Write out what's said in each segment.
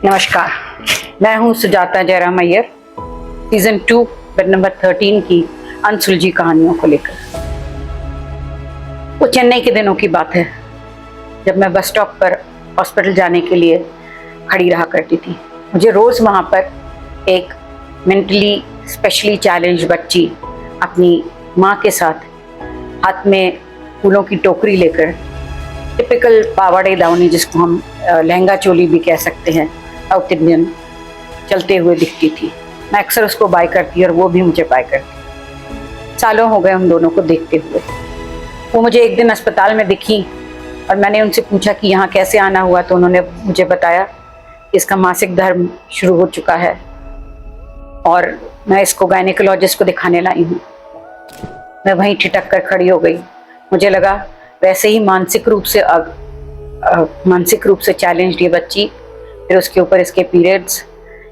नमस्कार, मैं हूं Sujata Jairam Iyer. Season 2 bed number 13 की अनसुलझी कहानियों को लेकर। वो चेन्नई के दिनों की बात है, जब मैं बस स्टॉप पर हॉस्पिटल जाने के लिए खड़ी रहा करती थी। मुझे रोज़ वहाँ पर एक मेंटली स्पेशली चैलेंज बच्ची अपनी माँ के साथ हाथ में फूलों की टोकरी लेकर, टिपिकल पावाड़े दावनी जिसको हम लहंगा चोली भी कह सकते हैं, साउथ इंडियन, चलते हुए दिखती थी। मैं अक्सर उसको बाय करती और वो भी मुझे बाय करती। सालों हो गए हम दोनों को देखते हुए। वो मुझे एक दिन अस्पताल में दिखी और मैंने उनसे पूछा कि यहाँ कैसे आना हुआ, तो उन्होंने मुझे बताया कि इसका मासिक धर्म शुरू हो चुका है और मैं इसको गायनेकोलॉजिस्ट को दिखाने लाई हूँ। मैं वहीं ठिठक कर खड़ी हो गई। मुझे लगा वैसे ही मानसिक रूप से चैलेंज ये बच्ची, फिर उसके ऊपर इसके पीरियड्स,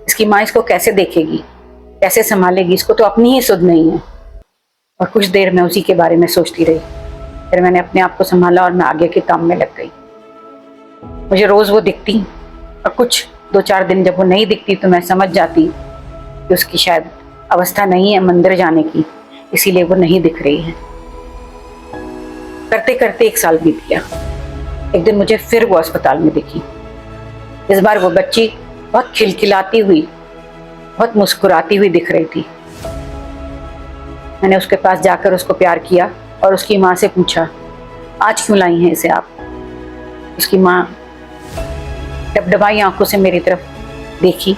इसकी माँ इसको कैसे देखेगी, कैसे संभालेगी, इसको तो अपनी ही सुध नहीं है। और कुछ देर मैं उसी के बारे में सोचती रही। फिर मैंने अपने आप को संभाला और मैं आगे के काम में लग गई। मुझे रोज़ वो दिखती और कुछ 2-4 दिन जब वो नहीं दिखती तो मैं समझ जाती कि उसकी शायद अवस्था नहीं है मंदिर जाने की, इसीलिए वो नहीं दिख रही है। करते करते 1 साल बीत गया। एक दिन मुझे फिर वो अस्पताल में दिखी। इस बार वो बच्ची बहुत खिलखिलाती हुई, बहुत मुस्कुराती हुई दिख रही थी। मैंने उसके पास जाकर उसको प्यार किया और उसकी माँ से पूछा, आज क्यों लाई हैं इसे आप? उसकी माँ डबडबाई आंखों से मेरी तरफ देखी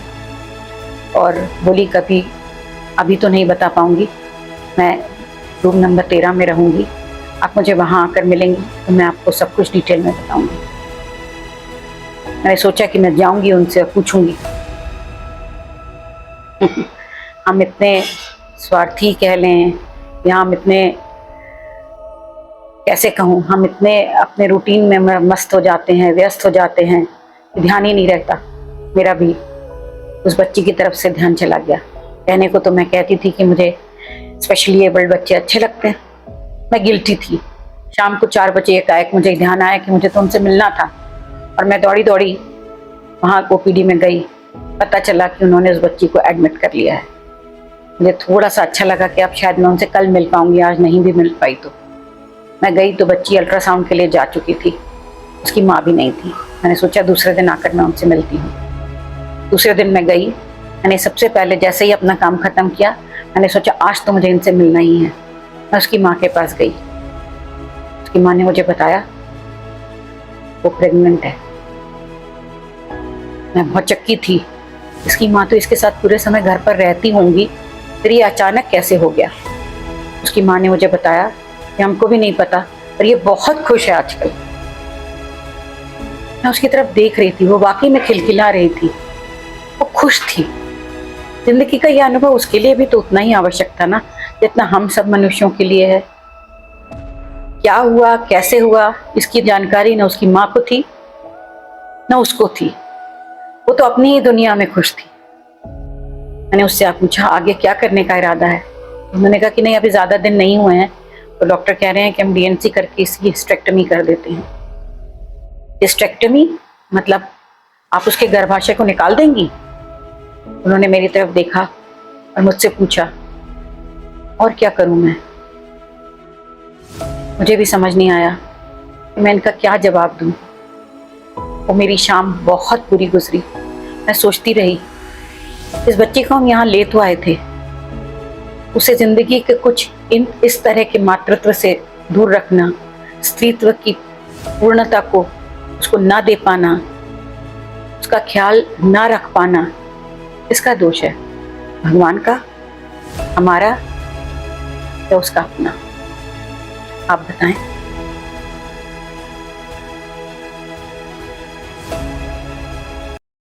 और बोली, कभी अभी तो नहीं बता पाऊंगी, मैं रूम नंबर 13 में रहूंगी, आप मुझे वहाँ आकर मिलेंगी तो मैं आपको सब कुछ डिटेल में बताऊंगी। मैंने सोचा कि मैं जाऊंगी उनसे और पूछूंगी। हम इतने स्वार्थी कह लें या हम इतने, कैसे कहूँ, हम इतने अपने रूटीन में मस्त हो जाते हैं, व्यस्त हो जाते हैं, ध्यान ही नहीं रहता। मेरा भी उस बच्ची की तरफ से ध्यान चला गया। कहने को तो मैं कहती थी कि मुझे स्पेशली एबल्ड बच्चे अच्छे लगते हैं। मैं गिल्टी थी। शाम को 4 बजे एकाएक मुझे ध्यान आया कि मुझे तो उनसे मिलना था और मैं दौड़ी दौड़ी वहाँ ओपीडी में गई। पता चला कि उन्होंने उस बच्ची को एडमिट कर लिया है। मुझे थोड़ा सा अच्छा लगा कि अब शायद मैं उनसे कल मिल पाऊंगी, आज नहीं भी मिल पाई। तो मैं गई तो बच्ची अल्ट्रासाउंड के लिए जा चुकी थी, उसकी माँ भी नहीं थी। मैंने सोचा दूसरे दिन आकर मैं उनसे मिलती हूँ। दूसरे दिन मैं गई। मैंने सबसे पहले जैसे ही अपना काम ख़त्म किया, मैंने सोचा आज तो मुझे इनसे मिलना ही है। मैं उसकी माँ के पास गई। उसकी माँ ने मुझे बताया वो प्रेग्नेंट है। मैं बहुत चक्की थी। इसकी माँ तो इसके साथ पूरे समय घर पर रहती होंगी, फिर ये अचानक कैसे हो गया? उसकी माँ ने मुझे बताया कि हमको भी नहीं पता, पर ये बहुत खुश है आजकल। मैं उसकी तरफ देख रही थी, वो वाकई में खिलखिला रही थी, वो खुश थी। जिंदगी का यह अनुभव उसके लिए भी तो उतना ही आवश्यक था ना, जितना हम सब मनुष्यों के लिए है। क्या हुआ, कैसे हुआ, इसकी जानकारी ना उसकी माँ को थी ना उसको थी। वो तो अपनी ही दुनिया में खुश थी। मैंने उससे पूछा आगे क्या करने का इरादा है? उन्होंने कहा कि नहीं, अभी ज़्यादा दिन नहीं हुए हैं, तो डॉक्टर कह रहे हैं कि हम डीएनसी करके इसकी हिस्टेक्टमी कर देते हैं। हिस्टेक्टमी मतलब आप उसके गर्भाशय को निकाल देंगी? उन्होंने मेरी तरफ देखा और मुझसे पूछा, और क्या करूं मैं? मुझे भी समझ नहीं आया कि मैं इनका क्या जवाब दूं। वो मेरी शाम बहुत बुरी गुजरी। मैं सोचती रही, इस बच्चे को हम यहाँ ले तो आए थे, उसे जिंदगी के कुछ इस तरह के मातृत्व से दूर रखना, स्त्रीत्व की पूर्णता को उसको ना दे पाना, उसका ख्याल ना रख पाना, इसका दोष है? भगवान का, हमारा या उसका अपना? आप बताएं।